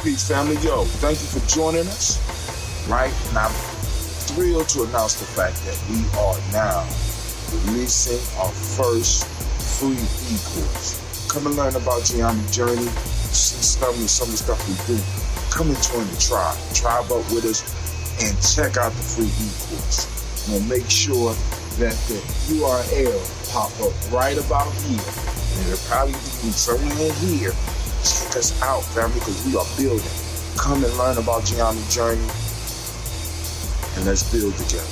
Peace, family. Yo, thank you for joining us. Right? And I'm thrilled to announce the fact that we are now releasing our first free e-course. Come and learn about Gye-Nyame journey. See some of the stuff we do. Come and join the tribe. Tribe up with us and check out the free e-course. We'll make sure that the URL pop up right about here. And it'll probably be somewhere in here. Check us out, family, because we are building. Come and learn about Gye-Nyame journey. And let's build together.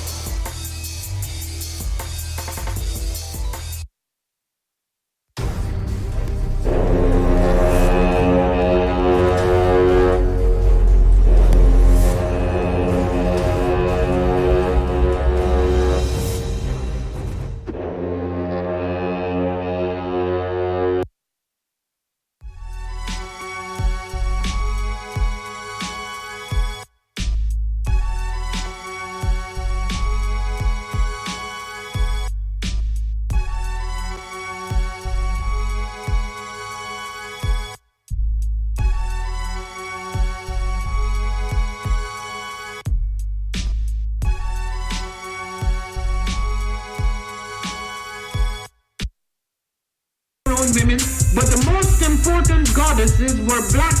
Women, but the most important goddesses were black,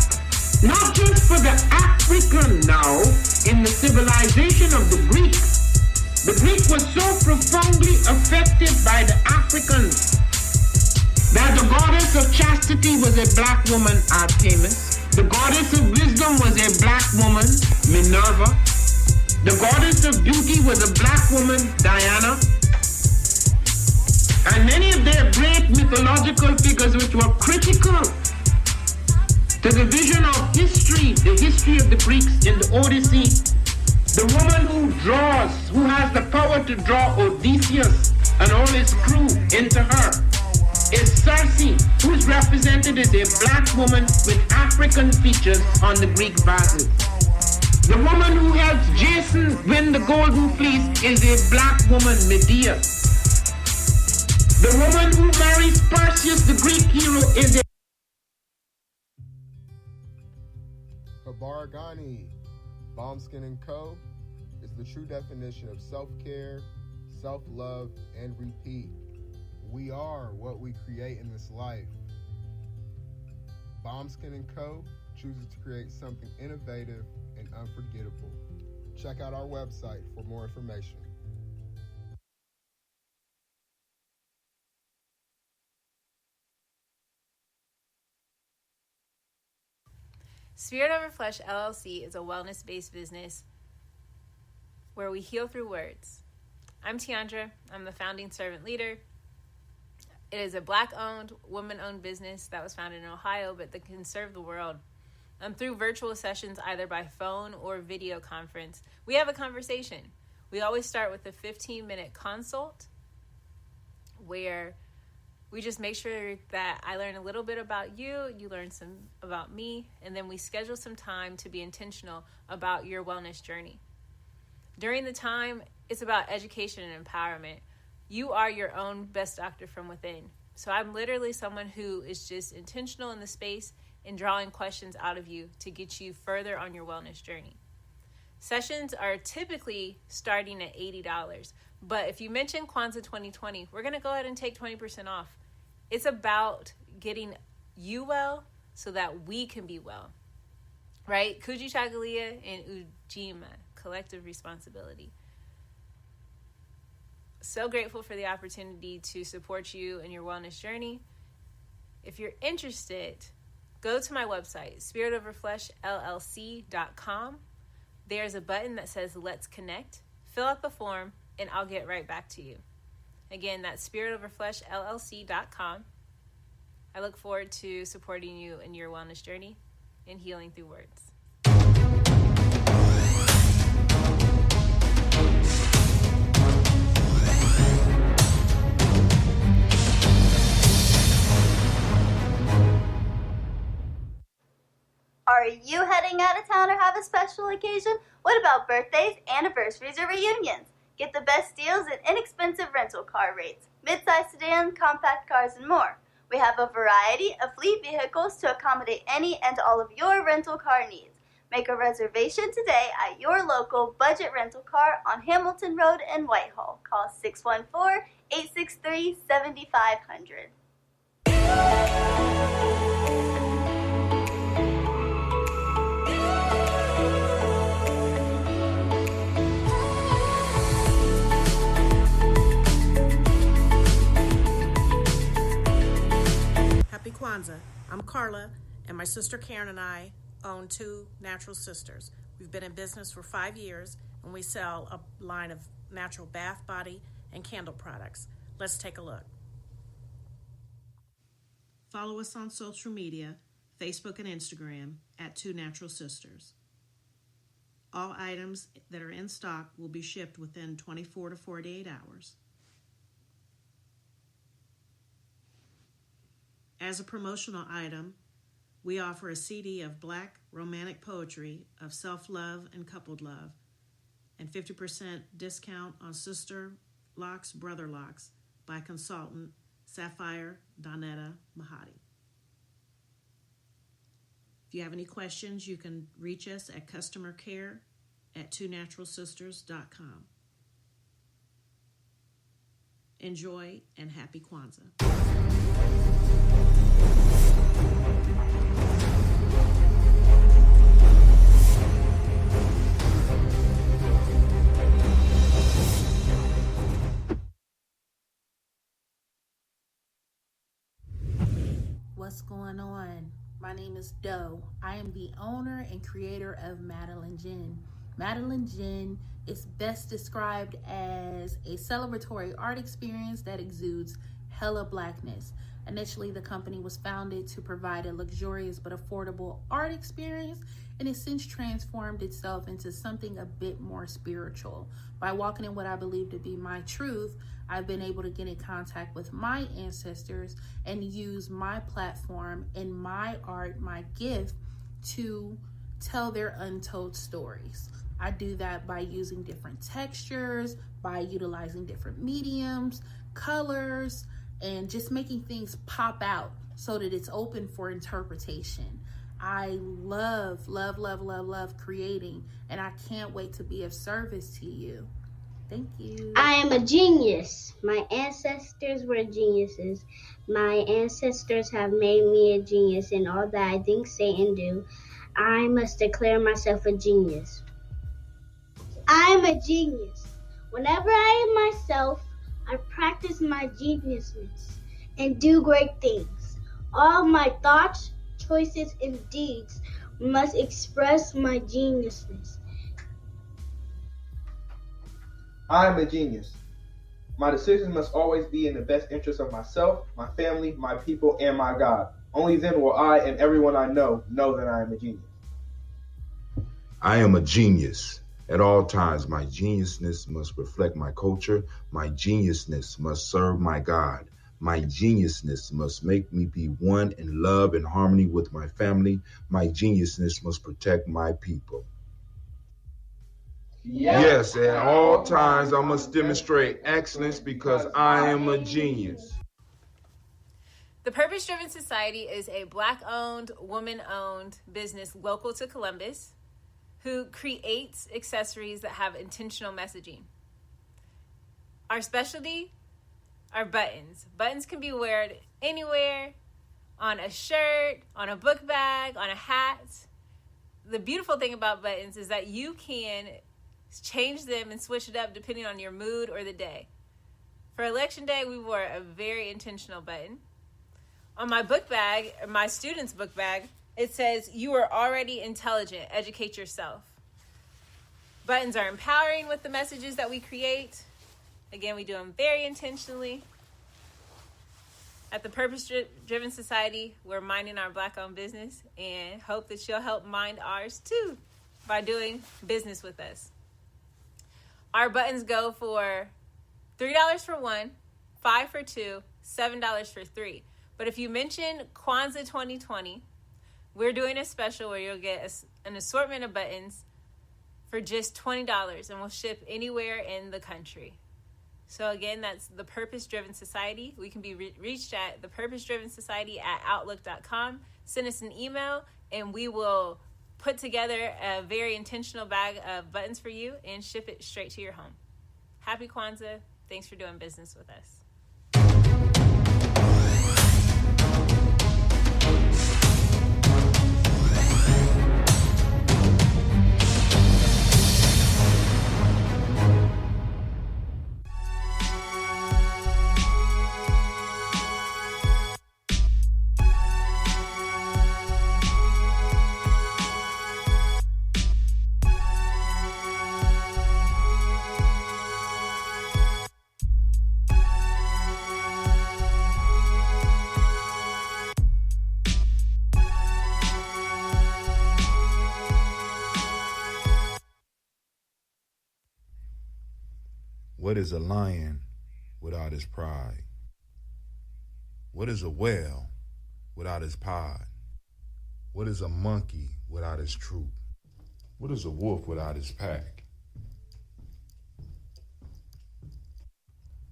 not just for the African now in the civilization of the Greeks. The Greek was so profoundly affected by the Africans that the goddess of chastity was a black woman, Artemis. The goddess of wisdom was a black woman, Minerva. The goddess of beauty was a black woman, Diana. And many of their great mythological figures which were critical to the vision of history, the history of the Greeks in the Odyssey. The woman who draws, who has the power to draw Odysseus and all his crew into her, is Circe, who is represented as a black woman with African features on the Greek vases. The woman who helps Jason win the Golden Fleece is a black woman, Medea. The woman who marries Perseus, the Greek hero, is a Gye-Nyame, Bombskin & Co. is the true definition of self-care, self-love, and repeat. We are what we create in this life. Bombskin & Co. chooses to create something innovative and unforgettable. Check out our website for more information. Spirit Over Flesh LLC is a wellness-based business where we heal through words. I'm Tiandra. I'm the founding servant leader. It is a Black-owned, woman-owned business that was founded in Ohio, but that can serve the world. Through virtual sessions, either by phone or video conference, we have a conversation. We always start with a 15-minute consult where we just make sure that I learn a little bit about you, you learn some about me, and then we schedule some time to be intentional about your wellness journey. During the time, it's about education and empowerment. You are your own best doctor from within. So I'm literally someone who is just intentional in the space and drawing questions out of you to get you further on your wellness journey. Sessions are typically starting at $80. But if you mention Kwanzaa 2020, we're going to go ahead and take 20% off. It's about getting you well so that we can be well, right? Kujichagulia and Ujima, collective responsibility. So grateful for the opportunity to support you in your wellness journey. If you're interested, go to my website, spiritoverfleshllc.com. There's a button that says Let's Connect. Fill out the form, and I'll get right back to you. Again, that's spiritoverfleshllc.com. I look forward to supporting you in your wellness journey and healing through words. Are you heading out of town or have a special occasion? What about birthdays, anniversaries, or reunions? Get the best deals and inexpensive rental car rates, mid-size sedans, compact cars, and more. We have a variety of fleet vehicles to accommodate any and all of your rental car needs. Make a reservation today at your local budget rental car on Hamilton Road in Whitehall. Call 614-863-7500. Happy Kwanzaa. I'm Carla, and my sister Karen and I own Two Natural Sisters. We've been in business for 5 years, and we sell a line of natural bath, body, and candle products. Let's take a look. Follow us on social media, Facebook and Instagram, at Two Natural Sisters. All items that are in stock will be shipped within 24 to 48 hours. As a promotional item, we offer a CD of Black romantic poetry of self-love and coupled love, and 50% discount on Sister Locks, Brother Locks by consultant Sapphire Donetta Mahadi. If you have any questions, you can reach us at customercare@twonaturalsisters.com. Enjoy and happy Kwanzaa. What's going on? My name is Doe. I am the owner and creator of Madeline Gin. Madeline Gin is best described as a celebratory art experience that exudes hella blackness. Initially, the company was founded to provide a luxurious but affordable art experience, and has since transformed itself into something a bit more spiritual. By walking in what I believe to be my truth, I've been able to get in contact with my ancestors and use my platform and my art, my gift, to tell their untold stories. I do that by using different textures, by utilizing different mediums, colors, and just making things pop out so that it's open for interpretation. I love creating, and I can't wait to be of service to you. Thank you. I am a genius. My ancestors were geniuses. My ancestors have made me a genius in all that I think, say, and do. I must declare myself a genius. I am a genius. Whenever I am myself, I practice my geniusness and do great things. All my thoughts, choices, and deeds must express my geniusness. I am a genius. My decisions must always be in the best interest of myself, my family, my people, and my God. Only then will I and everyone I know that I am a genius. I am a genius. At all times, my geniusness must reflect my culture. My geniusness must serve my God. My geniusness must make me be one in love and harmony with my family. My geniusness must protect my people. Yes, at all times I must demonstrate excellence because I am a genius. The Purpose Driven Society is a Black-owned, woman-owned business local to Columbus who creates accessories that have intentional messaging. Our specialty are buttons. Buttons can be worn anywhere, on a shirt, on a book bag, on a hat. The beautiful thing about buttons is that you can change them and switch it up depending on your mood or the day. For Election Day, we wore a very intentional button. On my book bag, my student's book bag, it says, "You are already intelligent, educate yourself." Buttons are empowering with the messages that we create. Again, we do them very intentionally. At the Purpose Driven Society, we're minding our Black-owned business and hope that you'll help mind ours too by doing business with us. Our buttons go for $3 for one, $5 for two, $7 for three. But if you mention Kwanzaa 2020, we're doing a special where you'll get an assortment of buttons for just $20, and we'll ship anywhere in the country. So again, that's The Purpose Driven Society. We can be reached at thepurposedriven@outlook.com. Send us an email, and we will put together a very intentional bag of buttons for you and ship it straight to your home. Happy Kwanzaa. Thanks for doing business with us. What is a lion without his pride? What is a whale without his pod? What is a monkey without his troop? What is a wolf without his pack?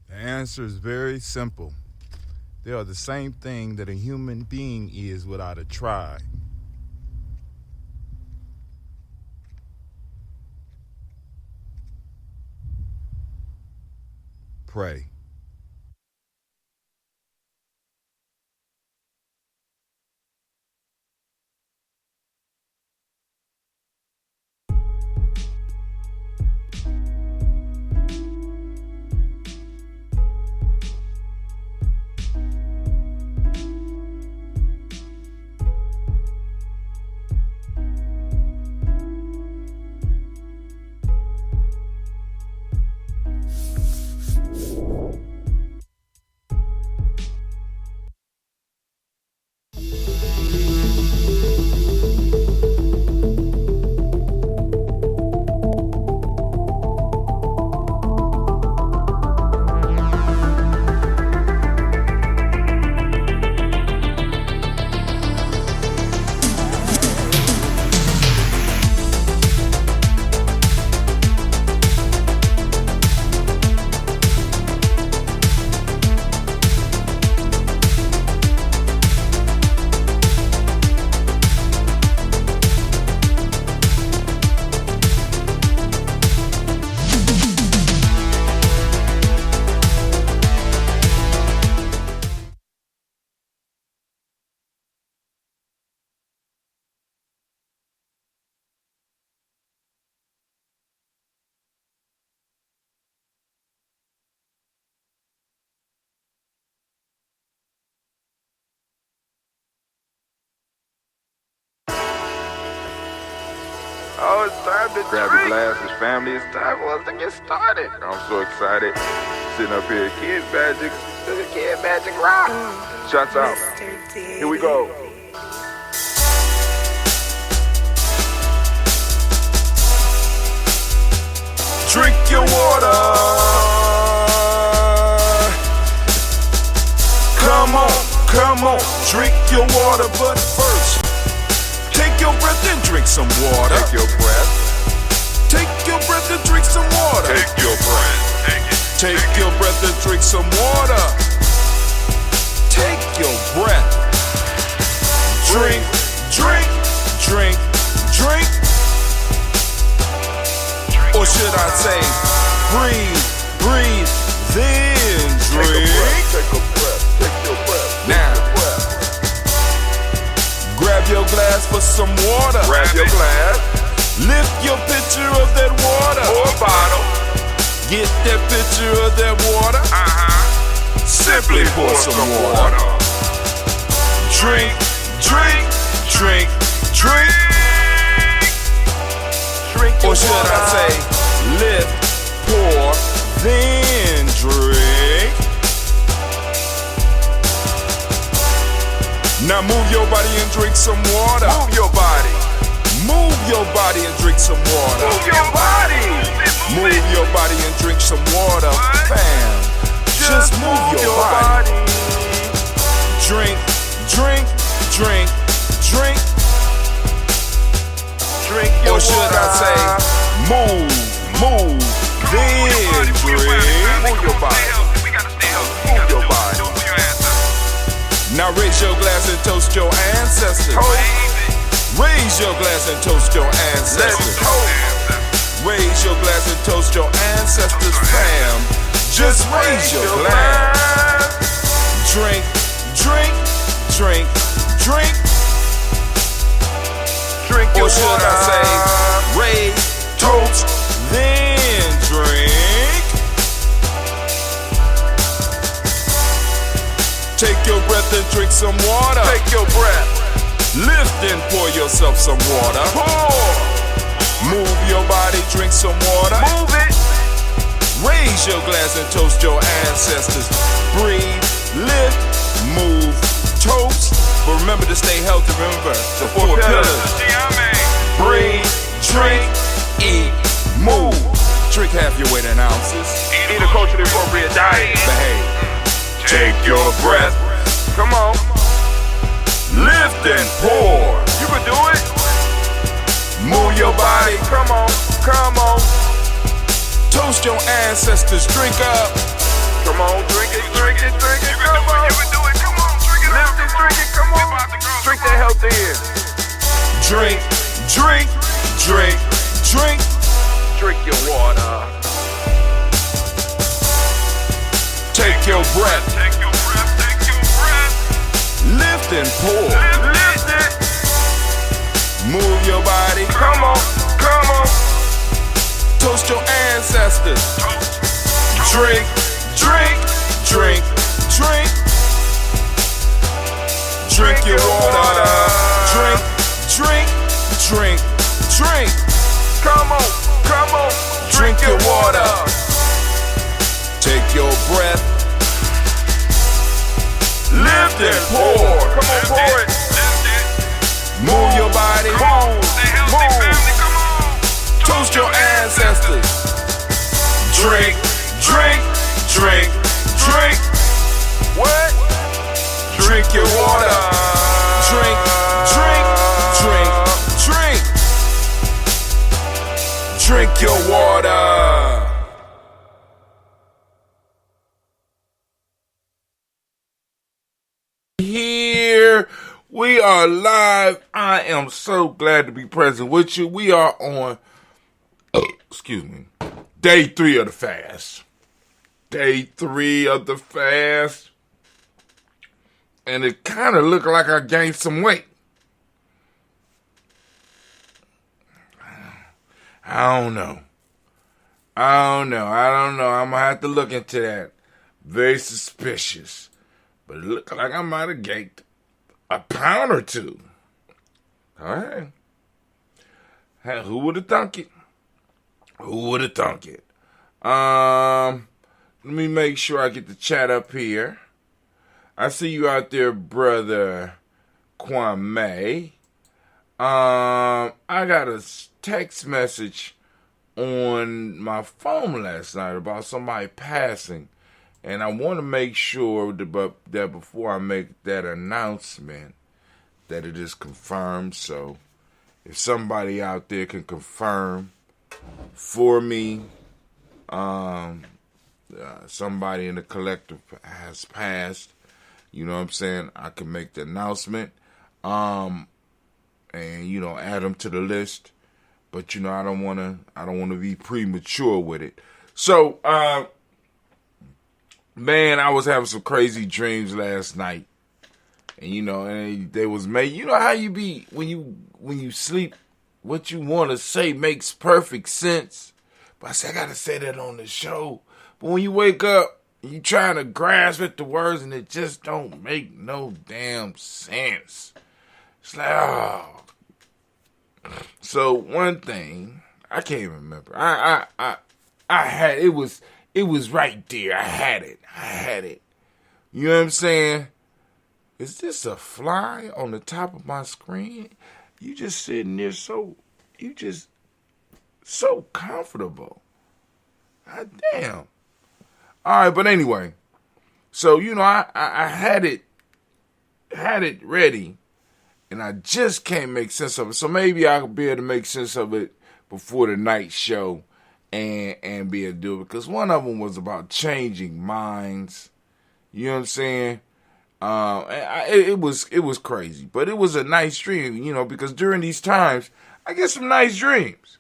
The answer is very simple. They are the same thing that a human being is without a tribe. Pray. Oh, it's time to grab your glasses, family. It's time for us to get started. I'm so excited. Sitting up here, Kid Magic. Kid Magic Rock. Shots out. Here we go. Drink your water. Come on, drink your water, but first, take your breath and drink some water. Take your breath. Take your breath and drink some water. Take your breath. Take your breath and drink some water. Take your breath. Drink, drink, drink, drink. Or should I say, breathe, breathe, then drink. Take a breath. Take your breath. Now, grab your glass for some water. Grab your glass. Lift your pitcher of that water. Or bottle. Get that pitcher of that water. Simply pour some water. Drink, drink, drink, drink. Or should I say, lift, pour, then drink. Now move your body and drink some water. Move your body. Move your body and drink some water. Move your body. Move your body and drink some water. Fam, just move your body. Drink, drink, drink, drink. Drink your or should water. I say, move, move, Then drink. Move your body. Move your body. Now raise your glass and toast your ancestors. Raise your glass and toast your ancestors. Raise your glass and toast your ancestors, fam. Just raise your glass. Drink, drink, drink, drink. Drink your water. Or should I say, raise, toast, then drink. Take your breath and drink some water. Take your breath. Lift and pour yourself some water. Pour. Move your body, drink some water. Move it. Raise your glass and toast your ancestors. Breathe, lift, move, toast. But remember to stay healthy. Remember the four pillars. Breathe, drink, eat, move. Drink half your weight in ounces. Eat a culturally appropriate diet. Behave. Take your breath. Come on. Lift and pour. You can do it. Move your body. Come on. Come on. Toast your ancestors. Drink up. Come on. Drink it. Drink it. Drink it. Come on. You can do it. Come on. Drink it. Lift it. Drink it. Come on. Drink that health in. Drink. Drink. Drink. Drink. Drink your water. Take your breath. Take your breath. Take your breath. Lift and pour. Lift it. Move your body. Come on. Come on. Toast your ancestors. Drink. Drink. Drink. Drink. Drink your water. Drink. Drink. Drink. Drink. Come on. Come on. Drink your water. Take your breath. Lift and pour. Come on, pour it. Move your body. Move. Move. Toast your ancestors. Drink. Drink. Drink. Drink. What? Drink your water. Drink. Drink. Drink. Drink. Drink your water. Here we are live. I am so glad to be present with you. We are on, day 3 of the fast. Day 3 of the fast. And it kind of looked like I gained some weight. I don't know. I'm going to have to look into that. Very suspicious. But it looked like I might have gained a pound or 2. All right. Hey, who would have thunk it? Who would have thunk it? Let me make sure I get the chat up here. I see you out there, brother Gye-Nyame. I got a text message on my phone last night about somebody passing. And I want to make sure that before I make that announcement, that it is confirmed. So if somebody out there can confirm for me, somebody in the collective has passed, you know what I'm saying, I can make the announcement, and, add them to the list. But, I don't want to be premature with it. So, man, I was having some crazy dreams last night. And, and they was made. You know how you be when you sleep, what you want to say makes perfect sense. But I said, I got to say that on the show. But when you wake up, you trying to grasp at the words and it just don't make no damn sense. It's like, oh. So one thing, I can't even remember. I had, it was right there. I had it. You know what I'm saying? Is this a fly on the top of my screen? You just sitting there so comfortable. God damn. All right, but anyway. So, I had it ready, and I just can't make sense of it. So maybe I'll be able to make sense of it before the night show, and be able to do it, because one of them was about changing minds. You know what I'm saying? It was crazy, but it was a nice dream, you know, because during these times I get some nice dreams.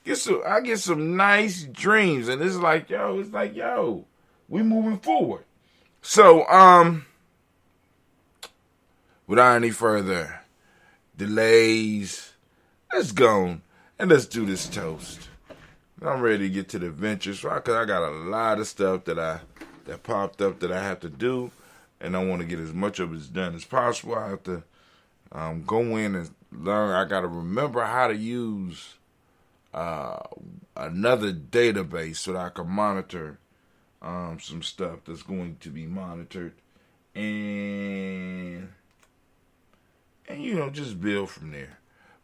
I get some nice dreams, and it's like, yo, we moving forward. So, without any further delays, let's go and let's do this toast. I'm ready to get to the adventures, right? Because I got a lot of stuff that popped up that I have to do, and I want to get as much of it done as possible. I have to go in and learn. I got to remember how to use another database so that I can monitor some stuff that's going to be monitored, and you know, just build from there.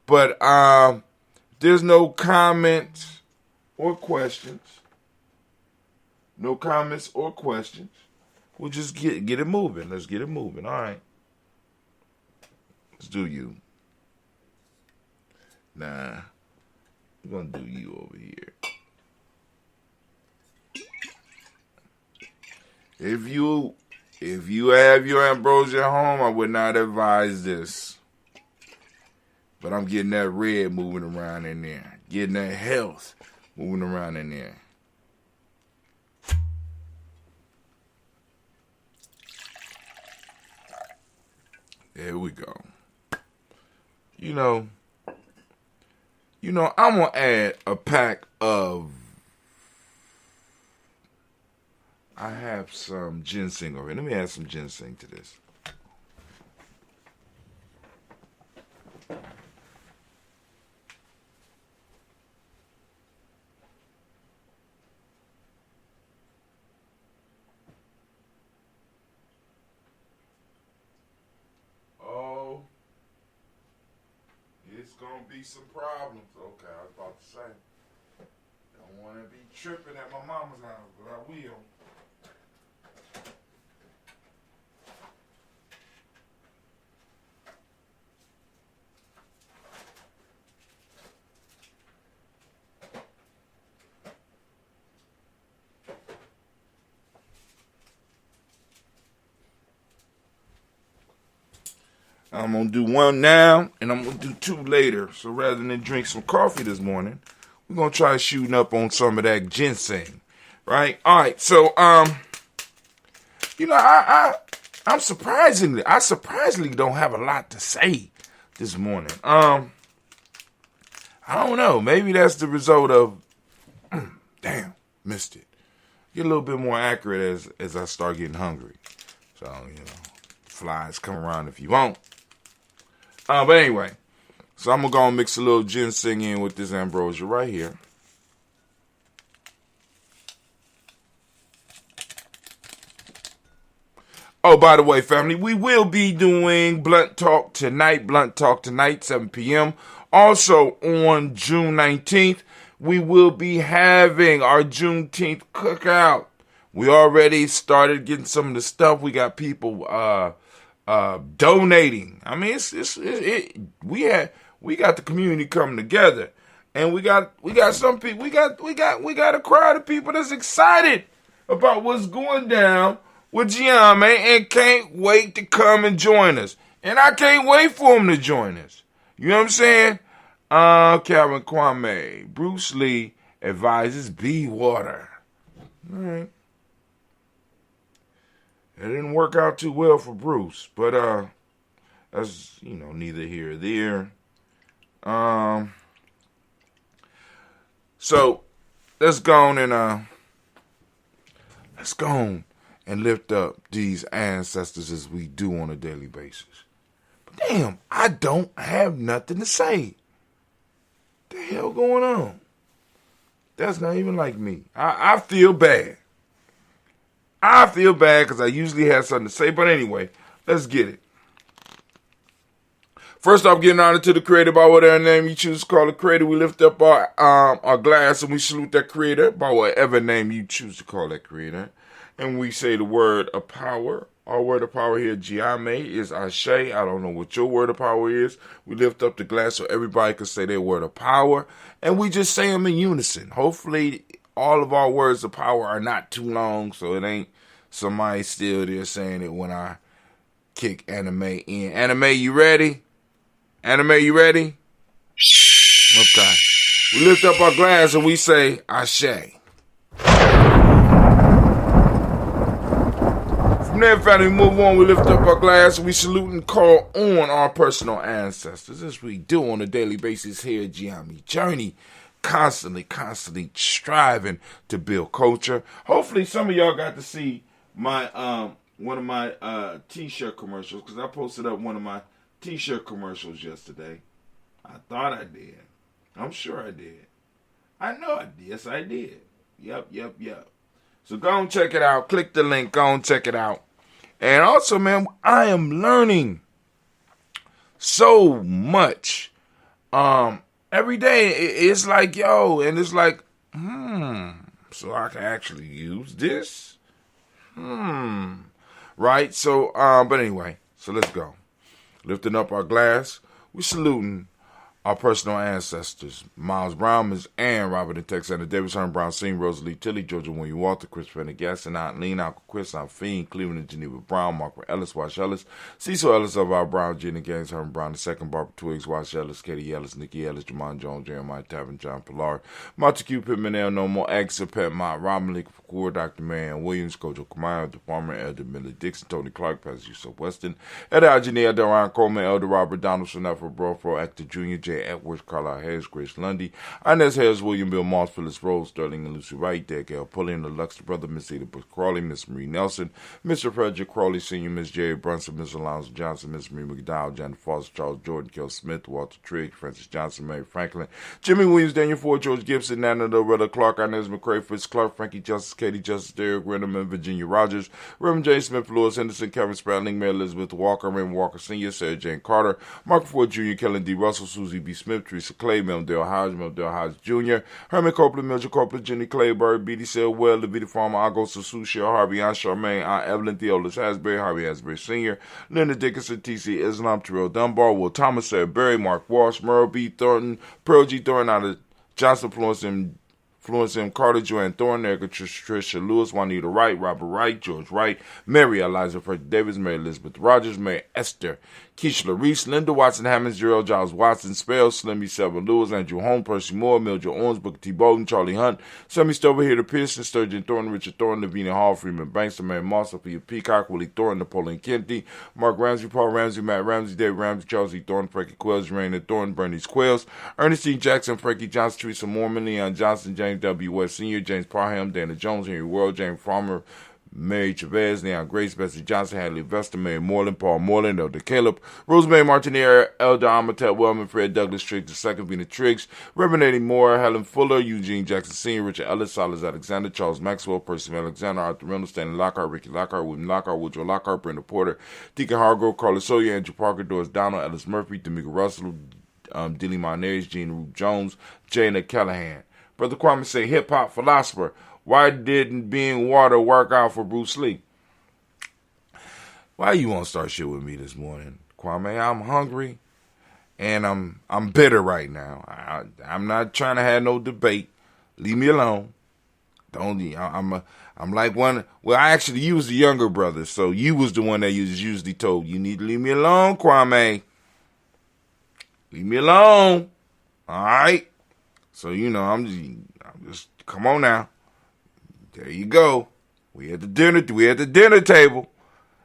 But there's no comments or questions. No comments or questions. We'll just get it moving. Let's get it moving. All right. Let's do you. Nah. We're going to do you over here. If you have your ambrosia at home, I would not advise this. But I'm getting that red moving around in there. Getting that health moving around in there. There we go. You know, I'm going to add a pack of, I have some ginseng over here. Let me add some ginseng to this. Gonna be some problems. Okay, I was about to say. Don't want to be tripping at my mama's house, but I will. I'm going to do one now, and I'm going to do two later. So rather than drink some coffee this morning, we're going to try shooting up on some of that ginseng, right? All right, so, you know, I surprisingly don't have a lot to say this morning. I don't know. Maybe that's the result of, damn, missed it. Get a little bit more accurate as I start getting hungry. So, you know, flies come around if you won't. But anyway, so I'm going to go and mix a little ginseng in with this ambrosia right here. Oh, by the way, family, we will be doing Blunt Talk tonight, 7 p.m. Also, on June 19th, we will be having our Juneteenth cookout. We already started getting some of the stuff. We got people donating. I mean, we got the community coming together, and we got some people. We got a crowd of people that's excited about what's going down with Gye-Nyame and can't wait to come and join us. And I can't wait for them to join us. You know what I'm saying? Calvin Kwame, Bruce Lee advises be water. All right. It didn't work out too well for Bruce, but that's, you know, neither here or there. So let's go on and lift up these ancestors as we do on a daily basis. But damn, I don't have nothing to say. What the hell going on? That's not even like me. I feel bad. I feel bad because I usually have something to say. But anyway, let's get it. First off, getting honored to the Creator by whatever name you choose to call the Creator. We lift up our glass and we salute that Creator by whatever name you choose to call that Creator. And we say the word of power Our word of power here, Gye-Nyame, is Ashe. I don't know what your word of power is. We lift up the glass so everybody can say their word of power, and we just say them in unison. Hopefully, all of our words of power are not too long, so it ain't somebody still there saying it when I kick Anime in. Anime, you ready? Anime, you ready? Okay. We lift up our glass and we say Ashe. From there, family, we move on. We lift up our glass and we salute and call on our personal ancestors, as we do on a daily basis here at Gye-Nyame Journey. Constantly striving to build culture. Hopefully, some of y'all got to see my one of my t-shirt commercials, because I posted up one of my t-shirt commercials yesterday. I thought I did. I'm sure I did. I know I did. Yes, I did. Yep. So go and check it out. Click the link. Go and check it out. And also, man, I am learning so much. Every day it's like, yo, and it's like, so I can actually use this? Right? So, but anyway, so let's go. Lifting up our glass, we saluting our personal ancestors: Miles Brown, Ms. Ann, Robert and Texana Davis, Herman Brown, Singh, Rosalie Tilly, Georgia William Walter, Christopher Gasson, Aunt Lean, Uncle Chris, Aunt Fiend, Cleveland and Geneva Brown, Margaret Ellis, Wash Ellis, Cecil Ellis of our Brown, Jenny Gaines, Herman Brown II, Barbara Twiggs, Wash Ellis, Katie Ellis, Nikki Ellis, Jamon Jones, Jeremiah Tavern, John Pilar, Montague Pittman, L. No More, Agsa Pet Mott, Robin Lee Kapoor, Dr. Marianne Williams, Kojo Kamaya, the Farmer, Elder Millie Dixon, Tony Clark, Pastor Yusuf Weston, Elder Algenia, Elder Ryan Coleman, Elder Robert Donaldson, Alfred Brofro, Actor Jr., J. Edwards, Carlisle Hayes, Grace Lundy, Inez Hayes, William Bill Moss, Phyllis Rose, Sterling and Lucy Wright, Dale Pulliam, the Luxor brother, Miss Ada Bush Crawley, Miss Marie Nelson, Mr. Frederick Crawley Sr., Miss Jerry Brunson, Miss Alonzo Johnson, Miss Marie McDowell, Janet Foster, Charles Jordan, Kel Smith, Walter Trigg, Francis Johnson, Mary Franklin, Jimmy Williams, Daniel Ford, George Gibson, Nana Loretta Clark, Inez McCray, Fritz Clark, Frankie Justice, Katie Justice, Derek Renneman, Virginia Rogers, Reverend J. Smith, Lewis Henderson, Kevin Spratling, Mary Elizabeth Walker, Raymond Walker Sr., Sarah Jane Carter, Mark Ford Jr., Kellen D. Russell, Susie B. Smith, Teresa Clay, Dale Hodge, Dale Hodge Jr., Herman Copeland, Mildred Copeland, Jenny Clayburg, B.D. Selwell, Levita Farmer, Agos Sasu, Cheryl Harvey, Aunt Charmaine, Aunt Evelyn, Theolis Hasbury, Harvey Hasbury Sr., Linda Dickinson, T.C. Islam, Terrell Dunbar, Will Thomas, Sarah Berry, Mark Walsh, Merle B. Thornton, Pearl G. Thornton out of Johnson, Florence M. Carter, Joanne Thornton, Erica Tricia Lewis, Juanita Wright, Robert Wright, George Wright, Mary Eliza Frederick Davis, Mary Elizabeth Rogers, Mary Esther, Keisha Reese, Linda Watson Hammonds, Gerald Giles Watson, Spell, Slimmy Selva Lewis, Andrew Holmes, Percy Moore, Mildred Owens, Booker T. Bolden, Charlie Hunt, Sammy Stover here to Pearson, Sturgeon Thornton, Richard Thornton, Lavina Hall, Freeman Banks, Mary Moss, Sophia Peacock, Willie Thornton, Napoleon Kennedy, Mark Ramsey, Paul Ramsey, Matt Ramsey, Dave Ramsey, Charles E. Thornton, Frankie Quells, Raina Thornton, Bernice Quells, Ernestine Jackson, Frankie Johnson, Teresa Mormon, Leon Johnson, James W. West Sr., James Parham, Dana Jones, Henry World, James Farmer, Mary Chavez, Neon Grace, Bessie Johnson, Hadley Vesta, Mary Moreland, Paul Moreland, Elder Caleb, Rosemary Martinier, Elder Amatet Wellman, Fred Douglas Triggs II, Vina Triggs, Reverend Eddie Moore, Helen Fuller, Eugene Jackson Sr., Richard Ellis, Silas Alexander, Charles Maxwell, Percy Alexander, Arthur Reynolds, Stanley Lockhart, Ricky Lockhart, William Lockhart, Woodrow Lockhart, Brenda Porter, Deacon Hargrove, Carlos Sawyer, Andrew Parker, Doris Donald, Ellis Murphy, D'Amico Russell, Dilly Monares, Gene Rube Jones, Jana Callahan. Brother Kwame say, hip-hop philosopher, why didn't being water work out for Bruce Lee? Why you want to start shit with me this morning, Kwame? I'm hungry, and I'm bitter right now. I'm not trying to have no debate. Leave me alone. I'm like one. Well, actually, you was the younger brother, so you was the one that you usually told, you need to leave me alone, Kwame. Leave me alone. All right. So I'm just come on now. There you go. We at the dinner table.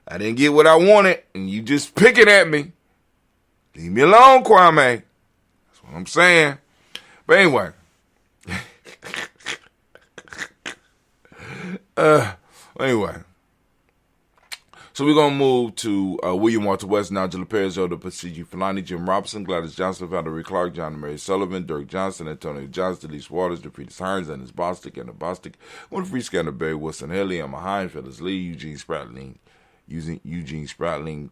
I didn't get what I wanted, and you just picking at me. Leave me alone, Kwame. That's what I'm saying. But anyway. Anyway. So we're going to move to William Walter West, Nigel Perez, Elder Pasigi Filani, Jim Robinson, Gladys Johnson, Valerie Clark, John and Mary Sullivan, Dirk Johnson, Antonio Johnson, Delise Waters, DeFritis Hines, Ennis Bostic, Anna Bostic, Winfrey Scanner, Barry Wilson, Haley, Emma Hine, Phyllis Lee, Eugene Spratling, Calvin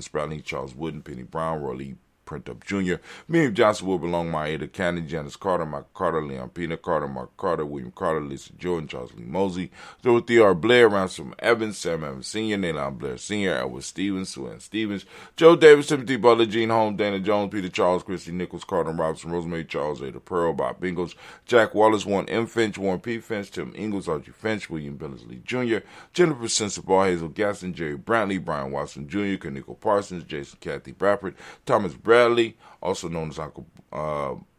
Spratling, Charles Wooden, Penny Brown, Roy Lee Print Up Jr., William Johnson, Wilbur Long, Maeda Cannon, Janice Carter, Michael Carter, Leon Pena Carter, Mark Carter, William Carter, Lisa Jordan, Charles Lee Mosey, Dorothy R. Blair, Ransom Evans, Sam Evans Sr., Naylon Blair Sr., Edward Stevens, Sue Ann Stevens, Joe Davis, Timothy Butler, Gene Holmes, Dana Jones, Peter Charles, Christy Nichols, Carter Robinson, Rosemary Charles, Ada Pearl, Bob Bingles, Jack Wallace, Warren M. Finch, Warren P. Finch, Tim Ingalls, Archie Finch, William Billingsley Jr., Jennifer Sensabaugh, Hazel Gaston, Jerry Brantley, Brian Watson Jr., Kaniko Parsons, Jason Kathy Bradford, Thomas Bradley, also known as Uncle Buki,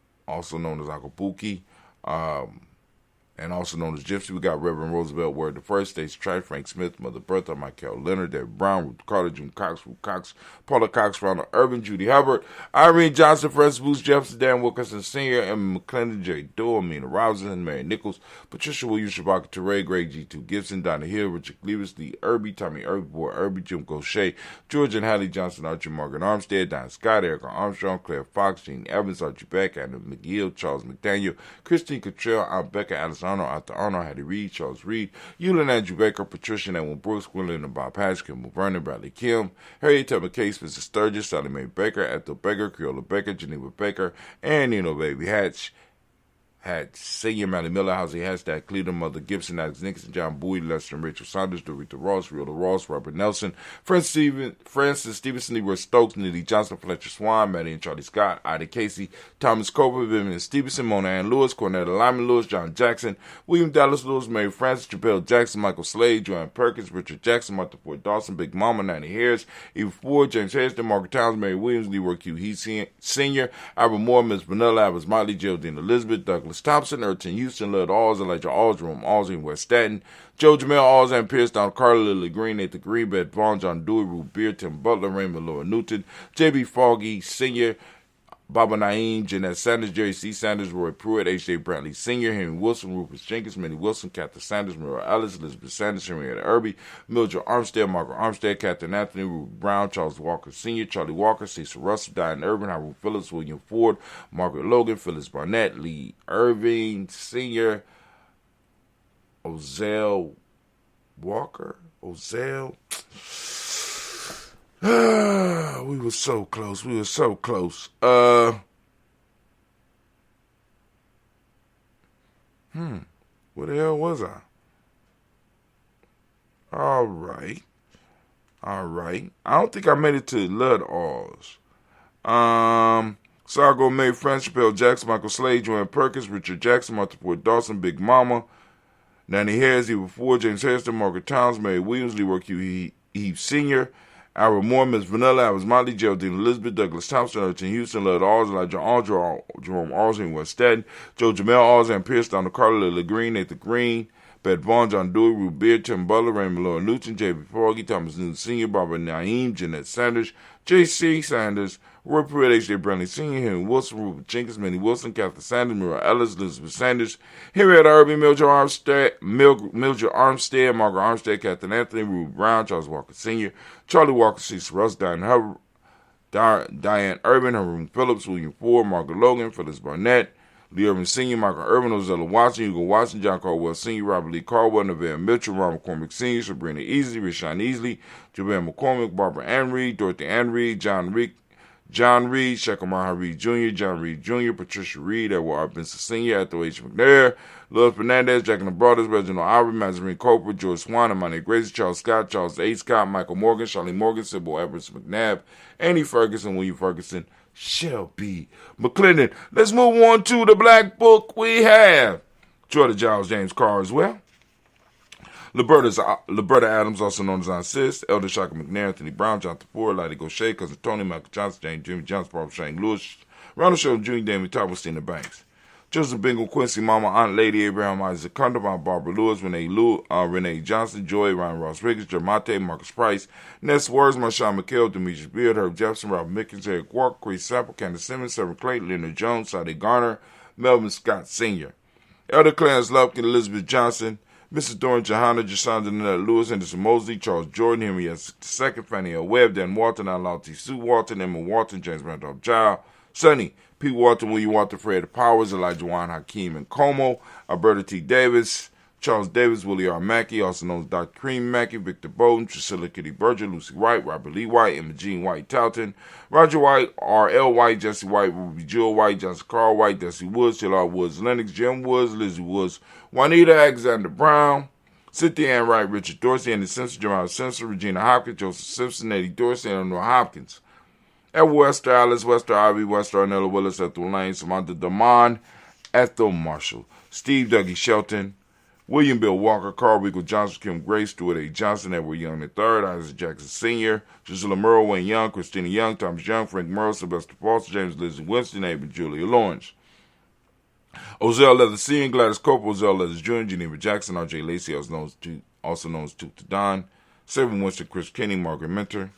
and also known as Gypsy. We got Reverend Roosevelt Word the First, Stacy Trice, Frank Smith, Mother Bertha, Michael Leonard, David Brown, Ruth Carter, June Cox, Ruth Cox, Paula Cox, Ronald Urban, Judy Hubbard, Irene Johnson, Francis Booth, Jefferson, Dan Wilkinson Sr., Emma McClendon, Jerry Doe, Amina Robinson, Mary Nichols, Patricia Williams, Shabaka Teray, Greg G2 Gibson, Donna Hill, Richard Cleavis, Lee Irby, Tommy Irby, Boy Irby, Jim Gaucher, George and Hallie Johnson, Archie Margaret Armstead, Don Scott, Erica Armstrong, Claire Fox, Gene Evans, Archie Beck, Anna McGill, Charles McDaniel, Christine Cottrell, Aunt Becca, Alice Arnold, Arthur Arnold, Hattie Reed, Charles Reed, Eulin Andrew Baker, Patricia Edwin Brooks, Gwendolyn and Bob Hatch, Kimball Vernon, Bradley Kim, Harriet Tubman Case, Mrs. Sturgis, Sally Mae Baker, Ethel Baker, Creola Baker, Geneva Baker, and Baby Hatch, Senior, Manny Miller, Housie Hashtag, Cleveland, Mother Gibson, Alex Nixon, John Bowie, Lester and Rachel Saunders, Dorita Ross, Riola Ross, Robert Nelson, Francis Stevenson, Leroy Stokes, Nitty Johnson, Fletcher Swan, Maddie and Charlie Scott, Ida Casey, Thomas Cooper, Vivian Stevenson, Mona Ann Lewis, Cornetta Lyman Lewis, John Jackson, William Dallas Lewis, Mary Francis, Jabel Jackson, Michael Slade, Joanne Perkins, Richard Jackson, Martha Ford Dawson, Big Mama, Nanny Harris, Eva Ford, James Hairston, Margaret Towns, Mary Williams, Leroy Q. He Sr., Albert Moore, Miss Vanilla, Albert Motley, Geraldine Elizabeth, Douglas Thompson, Erton Houston, Lud Alls, Elijah Alls, Jerome Alls in West Staten, Joe Jamel Alls and Pierce, Don Carter, Lily Green, Nathan Green, Beth Vaughn, John Dewey, Ruth Beard, Tim Butler, Raymond Laura Newton, J.B. Foggy Sr., Baba Naeem, Jeanette Sanders, Jerry C. Sanders, Roy Pruitt, H.J. Brantley Sr., Henry Wilson, Rufus Jenkins, Minnie Wilson, Catherine Sanders, Mira Ellis, Elizabeth Sanders, Henrietta Irby, Mildred Armstead, Margaret Armstead, Catherine Anthony, Ruth Brown, Charles Walker Sr., Charlie Walker, Cecil Russell, Diane Irvin, Harold Phillips, William Ford, Margaret Logan, Phyllis Barnett, Lee Irving Sr., Ozell Walker, we were so close. Where the hell was I? All right. I don't think I made it to Lud Alls. So I go Mae French, Chappelle Jackson, Michael Slade, Joanne Perkins, Richard Jackson, Martha Ford Dawson, Big Mama, Nanny Harris, Eva Ford, James Hairston, Margaret Towns, Mary Williams, Leroy Q. Heath Sr., Albert Moore, Miss Vanilla, Alice Motley, Geraldine Elizabeth, Douglas Thompson, Erton Houston, Lud Alls, Elijah Alls, Jerome Alls in West Staten, Joe Jamel Alls and Pierce, Donald Carter, Lily Green, Nathan Green, Beth Vaughn, John Dewey, Ruth Beard, Tim Butler, Raymond Laura Newton, J.B. Foggy, Thomas Newton Sr., Barbara Naeem, Jeanette Sanders, J.C. Sanders, Roy Pruitt, H.J. Brantley Sr., Henry Wilson, Rupert Jenkins, Minnie Wilson, Catherine Sanders, Mira Ellis, Elizabeth Sanders, Henrietta Irby, Mildred Armstead, Margaret Armstead, Catherine Anthony, Ruth Brown, Charles Walker Sr., Charlie Walker, Cecil Russ, Diane Hubbard, Diane Urban, Haroon Phillips, William Ford, Margaret Logan, Phyllis Barnett, Lee Irvin Sr., Michael Irvin, Ozella Watson, Hugo Watson, John Caldwell Sr., Robert Lee Caldwell, Neville Mitchell, Ron McCormick Sr., Sabrina Easley, Rashawn Easley, JaVale McCormick, Barbara Ann Reed, Dorothy Ann Reed, John Reed, Shekamar Reed Jr., John Reed Jr., Patricia Reed, Edward R. Benson Sr., Ethel H. McNair, Louis Fernandez, Jack and the Brothers, Reginald Aubrey, Mazarine Cooper, George Swan, Imani Gracie, Charles Scott, Charles A. Scott, Michael Morgan, Charlie Morgan, Sybil Evans McNabb, Annie Ferguson, William Ferguson, Shelby McClendon. Let's move on to the Black Book. We have Jordan Giles, James Carr as well. Liberta Adams, also known as Aunt Sis, Elder Shaka McNair, Anthony Brown, Jonathan Ford, Lottie Gaucher, Cousin Tony, Michael Johnson, James Jimmy Johnson, Barbara Shane Lewis, Ronald Shelton Jr., Damien Thomas, Tina Banks, Joseph Bingle, Quincy, Mama, Aunt Lady, Abraham Isaac Condom, Aunt Barbara Lewis, Renee Johnson, Joy, Ryan Ross Riggins, Jermate, Marcus Price, Ness Words, Marshawn McHale, Demetrius Beard, Herb Jefferson, Robert Mickens, Eric Walker, Chris Sample, Candace Simmons, Severn Clayton, Leonard Jones, Sade Garner, Melvin Scott Sr., Elder Clarence Lupkin, Elizabeth Johnson, Mrs. Doran Johanna, Jasonda Nanette Lewis, Henderson Mosley, Charles Jordan, Henry S. II, Fannie L. Webb, Dan Walton, Alao T. Sue Walton, Emma Walton, James Randolph Child, Sonny, Pete Walton, William Walton, Fred Powers, Elijah Juan Hakeem and Como, Alberta T. Davis, Charles Davis, Willie R. Mackey, also known as Dr. Cream Mackey, Victor Bowden, Priscilla Kitty Berger, Lucy White, Robert Lee White, Emma Jean White Talton, Roger White, R.L. White, Jesse White, Ruby Jewel White, Johnson Carl White, Desi Woods, Chillard Woods, Lennox, Jim Woods, Lizzie Woods, Juanita Alexander Brown, Cynthia Ann Wright, Richard Dorsey, Andy Simpson, Jamal Simpson, Regina Hopkins, Joseph Simpson, Eddie Dorsey, and Noah Hopkins. Edward Wester, Alice Wester, Ivy Wester, Arnella Willis, Ethel Lane, Samantha Damon, Ethel Marshall, Steve Dougie Shelton, William Bill Walker, Carl Rico Johnson, Kim Grace, Stuart A. Johnson, Edward Young III, Isaac Jackson Sr., Gisela Merle, Wayne Young, Christina Young, Thomas Young, Frank Merle, Sylvester Foster, James Lizzie Winston, Ava Julia Lawrence. Ozell Leather Sr., Gladys Corporal, Ozell Leathers Jr., Geneva Jackson, R.J. Lacey, also known as Tooth to Don, Savin Winston, Chris Kenny, Margaret Mentor,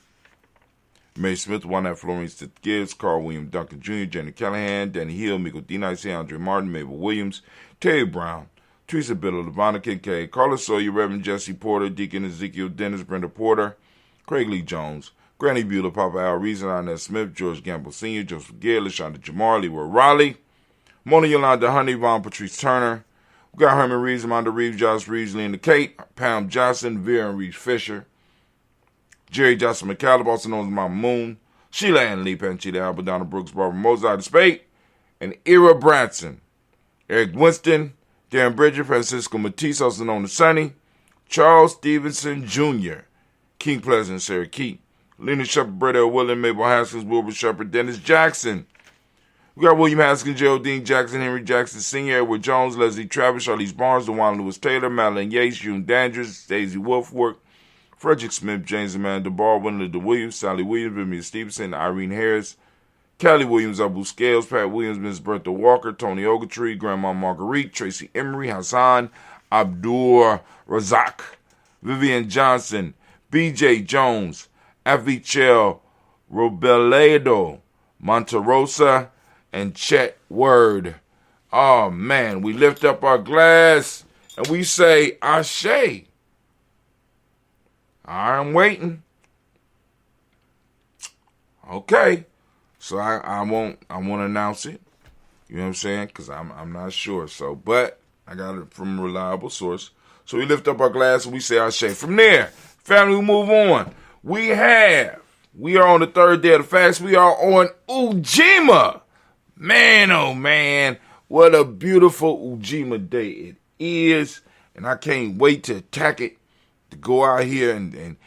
May Smith, Juanette Florence Gibbs, Carl William Duncan Jr., Jenny Callahan, Danny Hill, Miko D-Nice, Andre Martin, Mabel Williams, Terry Brown, Teresa Biddle, Lavonna Kincaid, Carlos Sawyer, Reverend Jesse Porter, Deacon Ezekiel Dennis, Brenda Porter, Craig Lee Jones, Granny Bueller, Papa Al Reason, Inez Smith, George Gamble Sr., Joseph Gale, LaShonda Jamar, Leroy Raleigh, Mona Yolanda Honey, Vaughn Patrice Turner. We got Herman Reeves, Amanda Reeves, Josh Reeves, Linda Kate, Pam Johnson, Vera and Reeves Fisher, Jerry Johnson McCallum, also known as Mama Moon, Sheila Ann Lee, Panchita Alba, Donna Brooks, Barbara Mozart Spade, and Ira Branson, Eric Winston, Darren Bridger, Francisco Matisse, also known as Sonny, Charles Stevenson Jr., King Pleasant, Sarah Keat, Lena Shepard, Brett L. William, Mabel Haskins, Wilbur Shepard, Dennis Jackson. We got William Haskins, Geraldine Jackson, Henry Jackson Sr., Edward Jones, Leslie Travis, Charlize Barnes, DeJuan Lewis Taylor, Madeline Yates, June Dandridge, Daisy Wolfwork, Frederick Smith, James Amanda Baldwin, Linda Williams, Sally Williams, Vivian Stevenson, Irene Harris, Callie Williams, Abu Scales, Pat Williams, Ms. Bertha Walker, Tony Ogletree, Grandma Marguerite, Tracy Emery, Hassan, Abdur Razak, Vivian Johnson, B.J. Jones, Avichel Robeledo, Monterosa, and Chet Word. Oh, man, we lift up our glass and we say, Ashe. I'm waiting. Okay. So I won't announce it. You know what I'm saying? Because I'm not sure. So, but I got it from a reliable source. So we lift up our glass and we say Ashe. From there, family, we move on. We are on the third day of the fast. We are on Ujima. Man, oh man, what a beautiful Ujima day it is. And I can't wait to attack it, to go out here and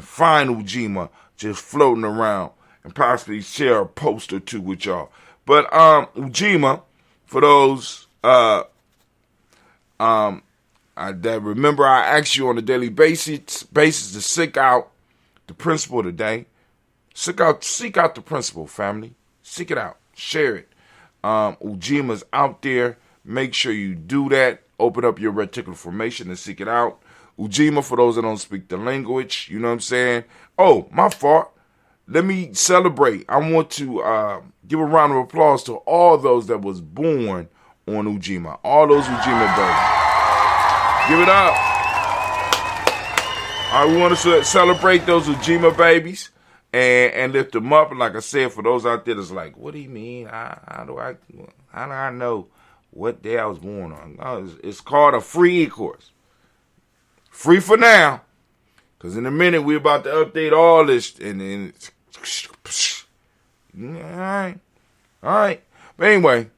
find Ujima just floating around and possibly share a post or two with y'all. But Ujima, for those that remember, I asked you on a daily basis to seek out the principle today. Seek out the principle, family. Seek it out. Share it. Ujima's out there. Make sure you do that. Open up your reticular formation and seek it out. Ujima, for those that don't speak the language, you know what I'm saying? Oh, my fault. Let me celebrate. I want to give a round of applause to all those that was born on Ujima. All those Ujima babies. Give it up. All right, we want to celebrate those Ujima babies and lift them up. And like I said, for those out there that's like, what do you mean? How do I know what day I was born on? It's called a free e-course. Free for now. Because in a minute, we're about to update all this. And then, all right. But anyway,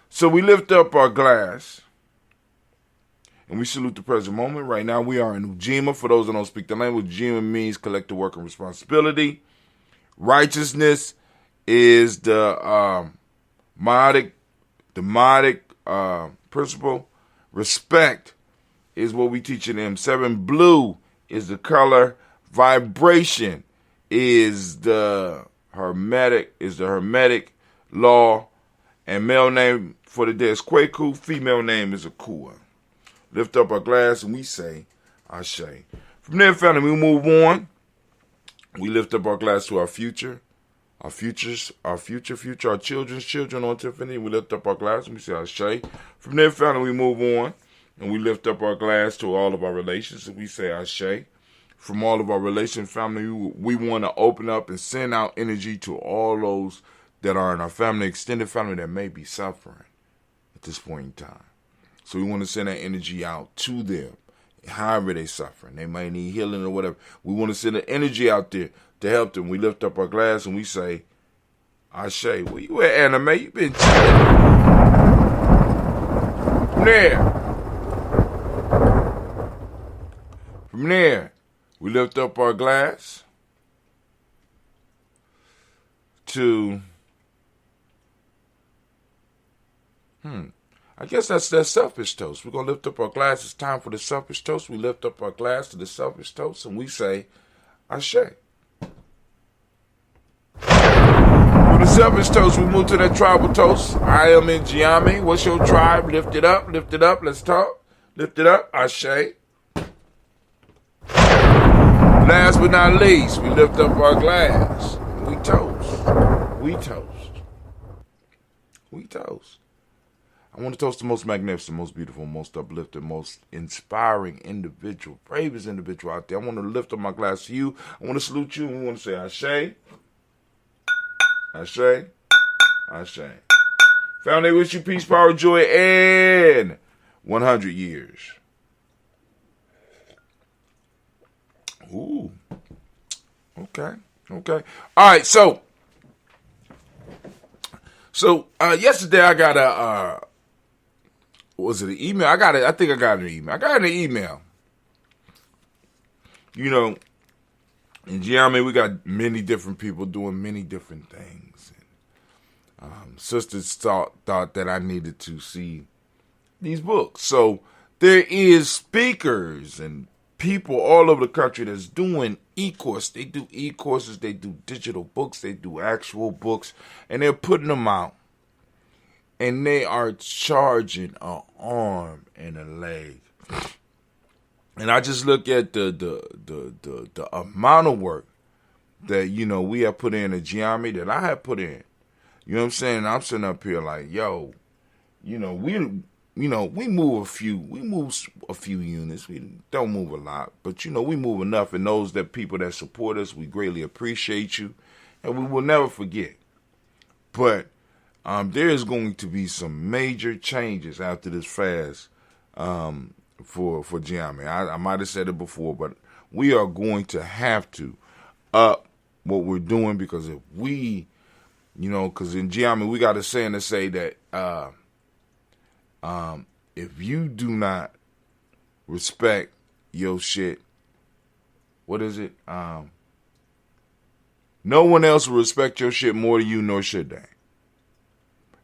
so we lift up our glass. And we salute the present moment. Right now, we are in Ujima. For those that don't speak the language, Ujima means collective work and responsibility. Righteousness is the modic principle. Respect is what we teach in M7. Blue is the color. Vibration is the hermetic law. And male name for the day is Kweku. Female name is Akua. Lift up our glass and we say Ashe. From there, family, we move on. We lift up our glass to our future, our children's children on Tiffany. We lift up our glass and we say Ashe. From there, family, we move on and we lift up our glass to all of our relations and we say Ashe. From all of our relations, family, we want to open up and send out energy to all those that are in our family, extended family that may be suffering at this point in time. So we want to send that energy out to them, however they suffering. They might need healing or whatever. We want to send the energy out there to help them. We lift up our glass and we say, Ashe, where you at, Anime? You been chilling. From there, we lift up our glass to, I guess that's that selfish toast. We're going to lift up our glass. It's time for the selfish toast. We lift up our glass to the selfish toast and we say, Ashe. For the selfish toast, we move to that tribal toast. I am in Gye-Nyame. What's your tribe? Lift it up. Lift it up. Let's talk. Lift it up. Ashe. Last but not least, we lift up our glass. We toast. We toast. We toast. I want to toast the most magnificent, most beautiful, most uplifting, most inspiring individual, bravest individual out there. I want to lift up my glass to you. I want to salute you. And we want to say Ashe. Ashe. Ashe. Family, wish you peace, power, joy, and 100 years. Ooh. Okay. Okay. All right. So yesterday I got a, was it an email? I think I got an email. I got an email. You know, in Gye-Nyame, we got many different people doing many different things. And, sisters thought that I needed to see these books. So there is speakers and people all over the country that's doing e-course. They do e-courses, they do digital books, they do actual books, and they're putting them out. And they are charging an arm and a leg. And I just look at the amount of work that, you know, we have put in at Gye-Nyame, that I have put in. You know what I'm saying? I'm sitting up here like, yo, we move a few units. We don't move a lot, but we move enough. And those people that support us, we greatly appreciate you, and we will never forget. But there is going to be some major changes after this fast for Gye-Nyame. I might have said it before, but we are going to have to up what we're doing, because if we, because in Gye-Nyame we got a saying to say that if you do not respect your shit, what is it? No one else will respect your shit more than you, nor should they.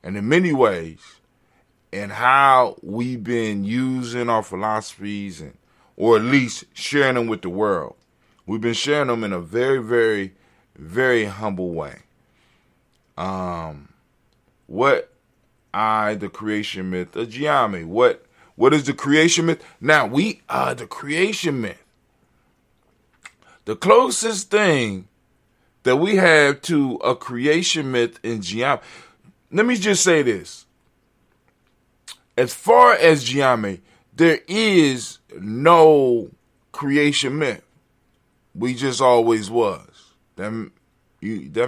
And in many ways, and how we've been using our philosophies, or at least sharing them with the world, we've been sharing them in a very, very, very humble way. The creation myth of Gye-Nyame. What is the creation myth? Now, we are the creation myth. The closest thing that we have to a creation myth in Gye-Nyame. Let me just say this. As far as Gye-Nyame, there is no creation myth. We just always was. That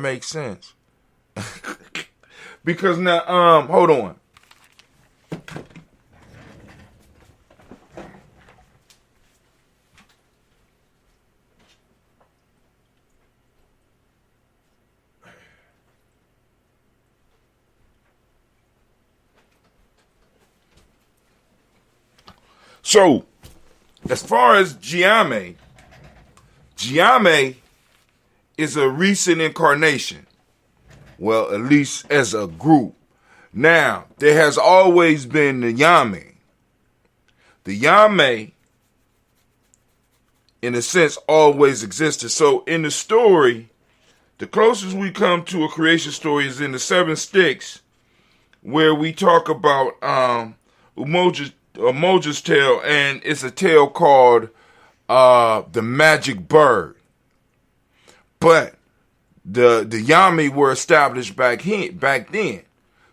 makes sense. Because now, hold on. So, as far as Gye-Nyame is a recent incarnation. Well, at least as a group. Now, there has always been the Nyame. The Nyame, in a sense, always existed. So, in the story, the closest we come to a creation story is in the 7 Sticks, where we talk about Umoja's tale, and it's a tale called The Magic Bird. But the Nyame were established back then.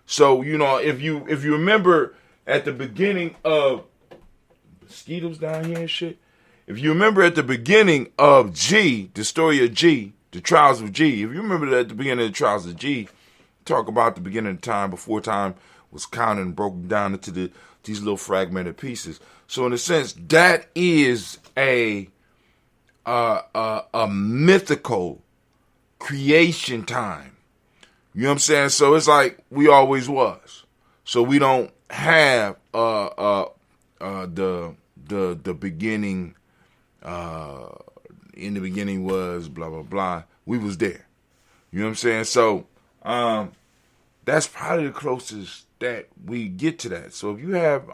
So, if you remember at the beginning of mosquitoes down here and shit. If you remember at the beginning of G, the story of G, the trials of G, if you remember that at the beginning of the trials of G, talk about the beginning of time, before time was counted and broken down into these little fragmented pieces. So in a sense, that is a mythical creation time. You know what I'm saying? So it's like we always was. So we don't have the beginning. In the beginning was blah blah blah. We was there. You know what I'm saying? So that's probably the closest that we get to that. So if you have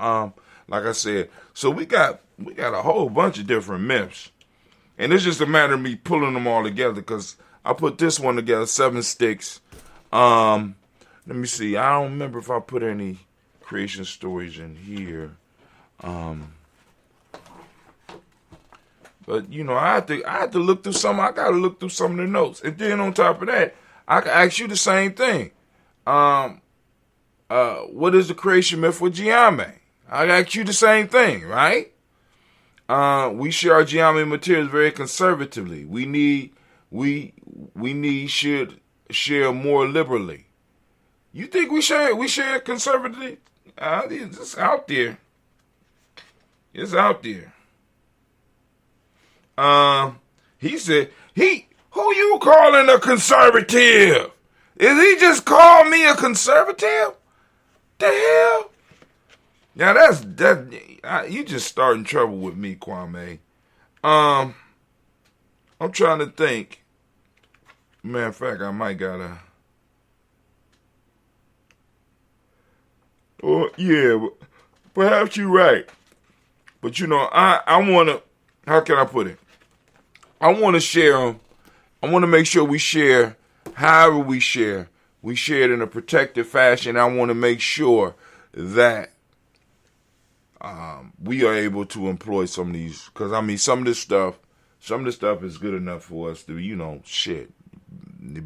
like I said, so we got a whole bunch of different myths, and it's just a matter of me pulling them all together because I put this one together, 7 sticks. Let me see. I don't remember if I put any creation stories in here. But you know, I had to look through some. I got to look through some of the notes, and then on top of that, I can ask you the same thing. What is the creation myth for Gye-Nyame? I ask you the same thing, right? We share our Gye-Nyame materials very conservatively. We should share more liberally. You think we share conservatively? It's out there. It's out there. He said, who you calling a conservative? Is he just called me a conservative? The hell? Now you just starting trouble with me, Kwame. I'm trying to think. Matter of fact, I might gotta. Oh yeah, perhaps you're right. But you know, I wanna. How can I put it? I want to share them. I want to make sure we share. However we share it in a protected fashion. I want to make sure that we are able to employ some of these. Because I mean, some of this stuff is good enough for us to, you know, to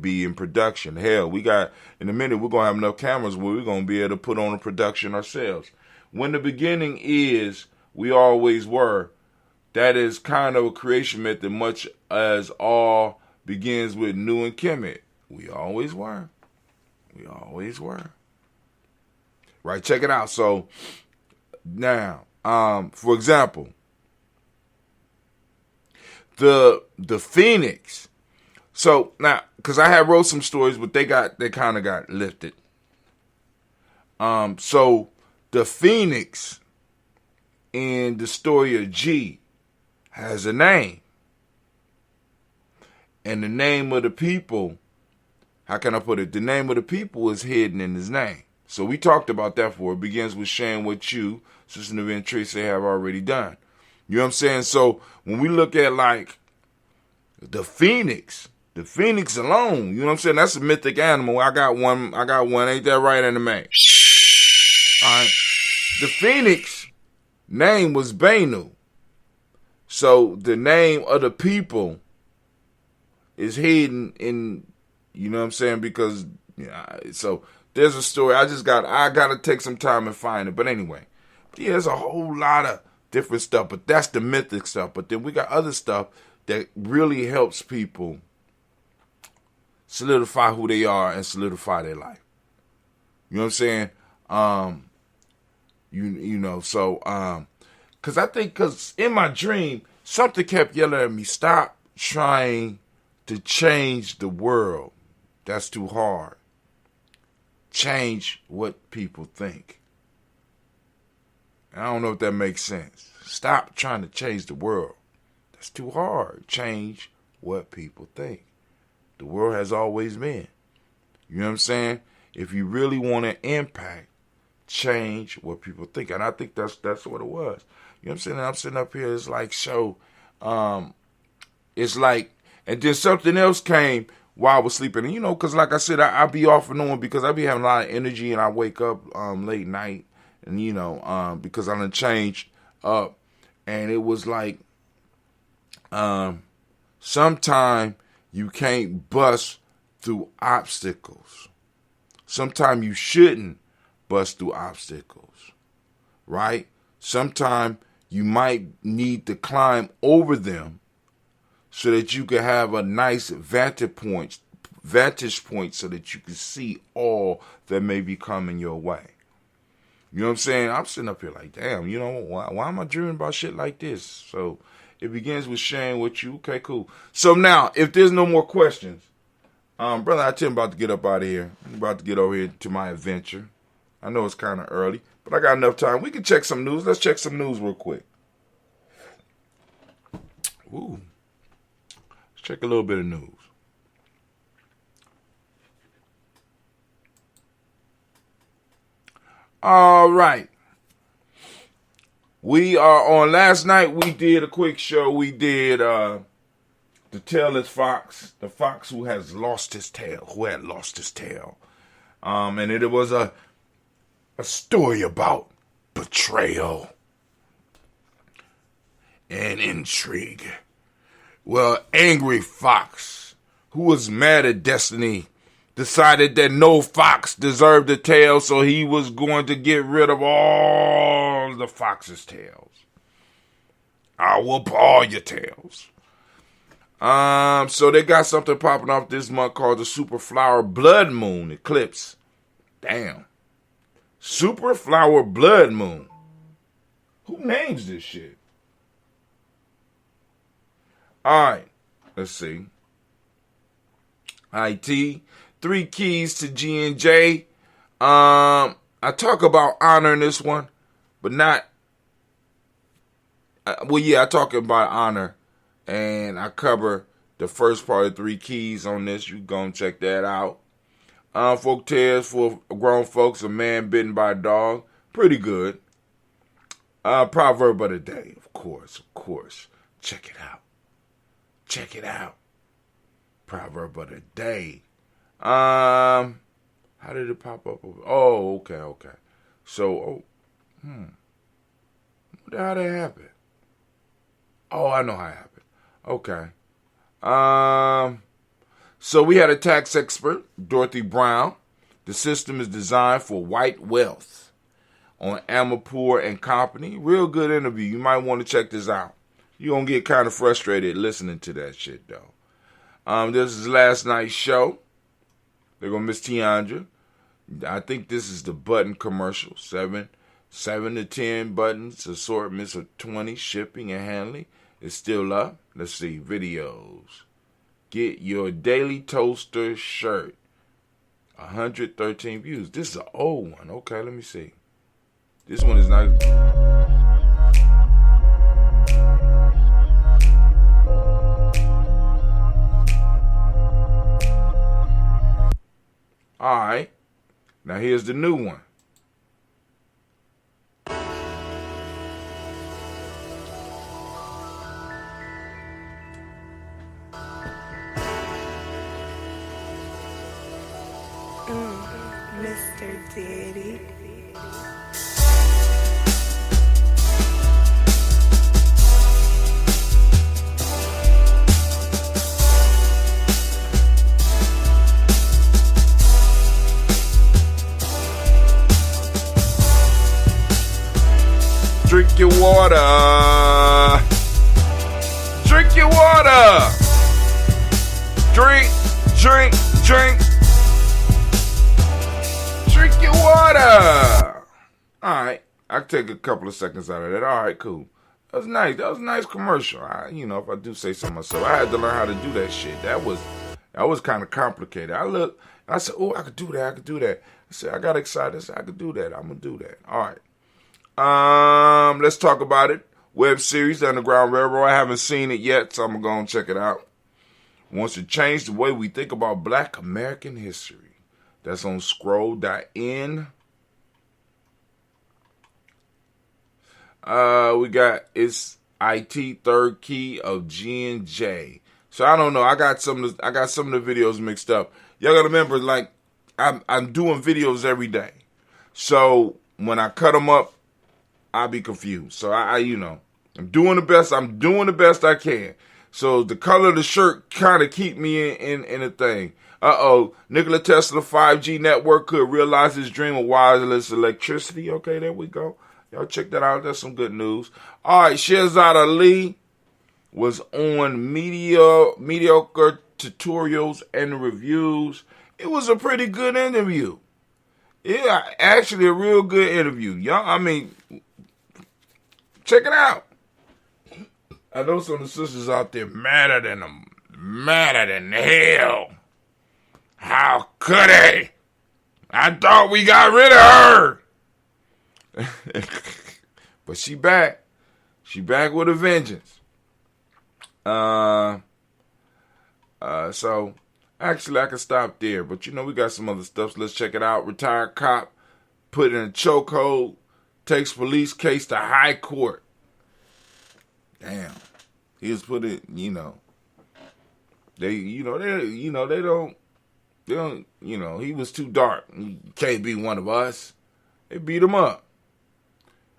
be in production. Hell, we got, in a minute, we're going to have enough cameras where we're going to be able to put on a production ourselves. When the beginning is, we always were. That is kind of a creation myth, and much as all begins with new and Kemet. We always were. We always were. Right, check it out. So, now, for example, the Phoenix. So, now, because I had wrote some stories, but they kind of got lifted. So, the Phoenix in the story of G has a name. And the name of the people, how can I put it? The name of the people is hidden in his name. So we talked about that before. It begins with sharing what you, Sister Navin and Tracy, have already done. You know what I'm saying? So when we look at like the Phoenix alone, you know what I'm saying? That's a mythic animal. I got one. Ain't that right, Anime? All right. The Phoenix name was Benu. So the name of the people is hidden in, you know what I'm saying? Because, so there's a story. I got to take some time and find it. But anyway, yeah, there's a whole lot of different stuff. But that's the mythic stuff. But then we got other stuff that really helps people solidify who they are and solidify their life. You know what I'm saying? Because in my dream, something kept yelling at me, stop trying to change the world. That's too hard. Change what people think. I don't know if that makes sense. Stop trying to change the world. That's too hard. Change what people think. The world has always been. You know what I'm saying? If you really want to impact, change what people think. And I think that's what it was. You know what I'm saying? And I'm sitting up here, it's like, it's like, and then something else came while I was sleeping. And, because like I said, I be off and on because I be having a lot of energy and I wake up late night and, because I done changed up. And it was like, sometime you can't bust through obstacles. Sometimes you shouldn't bust through obstacles, right? Sometimes you might need to climb over them so that you can have a nice vantage point so that you can see all that may be coming your way. You know what I'm saying? I'm sitting up here like, damn, you know, why am I dreaming about shit like this? So it begins with sharing with you. Okay, cool. So now, if there's no more questions, brother, I'm about to get up out of here. I'm about to get over here to my adventure. I know it's kind of early, but I got enough time. We can check some news. Let's check some news real quick. Ooh. Let's check a little bit of news. All right. We are on. Last night we did a quick show. We did The Tailless Fox, the fox who has lost his tail, and it was a story about betrayal and intrigue. Well, angry fox who was mad at destiny decided that no fox deserved a tail, so he was going to get rid of all the fox's tails. I'll whoop all your tails. So they got something popping off this month called the Super Flower Blood Moon Eclipse. Damn. Super Flower Blood Moon. Who names this shit? Alright, let's see. IT. 3 keys to G&J. I talk about honor in this one, but not. I talk about honor, and I cover the first part of 3 keys on this. You go and check that out. Folk tales for grown folks. A man bitten by a dog. Pretty good. Proverb of the day, of course. Check it out. Proverb of the day. How did it pop up? Oh, okay. So, how did that happen? Oh, I know how it happened. Okay. So we had a tax expert, Dorothy Brown. The system is designed for white wealth on Amarpour and Company. Real good interview. You might want to check this out. You're going to get kind of frustrated listening to that shit, though. This is last night's show. They're going to miss Tiandra. I think this is the button commercial. 7 to 10 buttons, assortments of 20, shipping and handling. It's still up. Let's see, videos. Get your Daily Toaster shirt. 113 views. This is an old one. Okay, let me see. This one is nice. All right. Now here's the new one. Mr. Daddy. Drink your water. Drink your water. Drink. Drink your water. All right. I take a couple of seconds out of that. All right, cool. That was nice. That was a nice commercial. If I do say so myself, I had to learn how to do that shit. That was kind of complicated. I said, oh, I could do that. I said, I got excited. I said, I could do that. I'm going to do that. All right. Let's talk about it. Web series, The Underground Railroad. I haven't seen it yet, so I'm going to go and check it out. Wants to change the way we think about Black American history. That's on scroll.in. We got it's IT third key of G&J. So I don't know. I got some of the videos mixed up. Y'all gotta remember, like I'm doing videos every day. So when I cut them up, I'll be confused. So I'm doing the best. I'm doing the best I can. So the color of the shirt kind of keep me in a thing. Nikola Tesla 5G network could realize his dream of wireless electricity. Okay, there we go. Y'all check that out. That's some good news. All right, Shehzad Ali was on mediocre tutorials and reviews. It was a pretty good interview. Yeah, actually a real good interview. Y'all, I mean, check it out. I know some of the sisters out there madder than hell. How could they? I thought we got rid of her. But she back. She back with a vengeance. So actually I can stop there, but we got some other stuff, so let's check it out. Retired cop put in a chokehold, takes police case to high court. Damn. He was put in, they don't, he was too dark. He can't be one of us. They beat him up.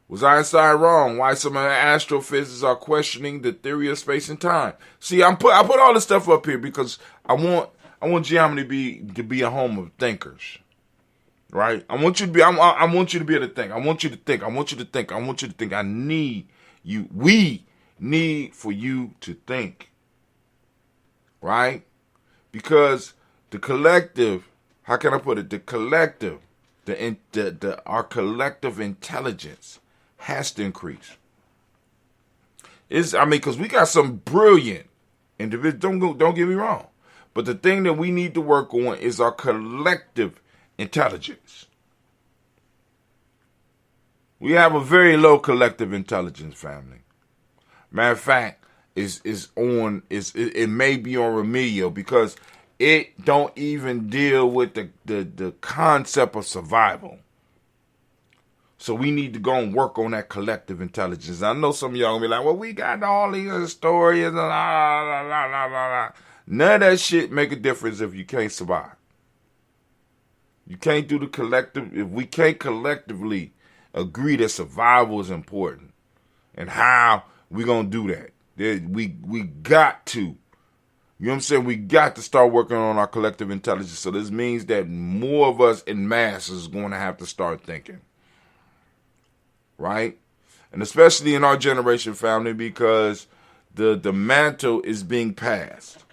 Was Einstein wrong? Why some astrophysicists are questioning the theory of space and time? See, I put all this stuff up here because I want Gye-Nyame to be a home of thinkers, right? I want you to be able to think. I want you to think. I want you to think. I want you to think. I need you. We need for you to think, right? Because the collective, how can I put it? The collective, our collective intelligence has to increase. Because we got some brilliant individuals. Don't get me wrong, but the thing that we need to work on is our collective intelligence. We have a very low collective intelligence, family. Matter of fact, it may be on remedial because it don't even deal with the concept of survival. So we need to go and work on that collective intelligence. I know some of y'all gonna be like, well, we got all these historians and la. None of that shit make a difference if you can't survive. You can't do the collective. If we can't collectively agree that survival is important and how we gonna do that. We got to. You know what I'm saying? We got to start working on our collective intelligence. So this means that more of us in mass is going to have to start thinking. Right? And especially in our generation, family, because the mantle is being passed.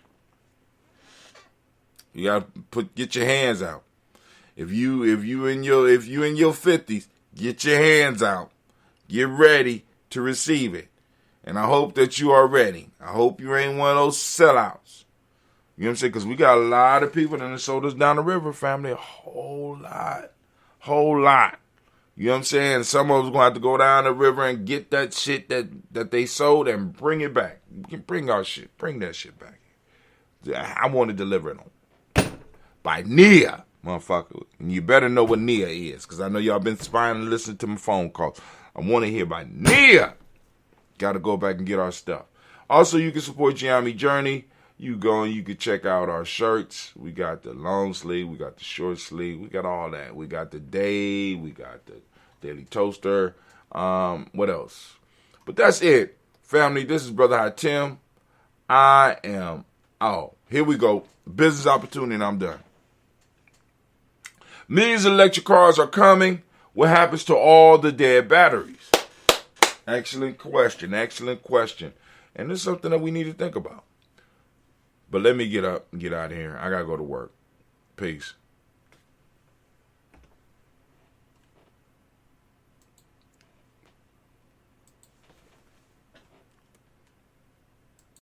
You gotta get your hands out. If you in your 50s, get your hands out. Get ready to receive it. And I hope that you are ready. I hope you ain't one of those sellouts. You know what I'm saying? Because we got a lot of people that have sold us down the river, family. A whole lot. You know what I'm saying? Some of us going to have to go down the river and get that shit that they sold and bring it back. We can bring our shit. Bring that shit back. I want to deliver it on. By Nia, motherfucker. And you better know what Nia is, because I know y'all been spying and listening to my phone calls. I want to hear by Nia. Got to go back and get our stuff. Also, you can support Gye-Nyame Journey. You go and you can check out our shirts. We got the long sleeve. We got the short sleeve. We got all that. We got the day. We got the Daily Toaster. What else? But that's it. Family, this is Brother High Tim. I am out. Here we go. Business opportunity and I'm done. Millions of electric cars are coming. What happens to all the dead batteries? Excellent question. And it's something that we need to think about. But let me get up and get out of here. I got to go to work. Peace.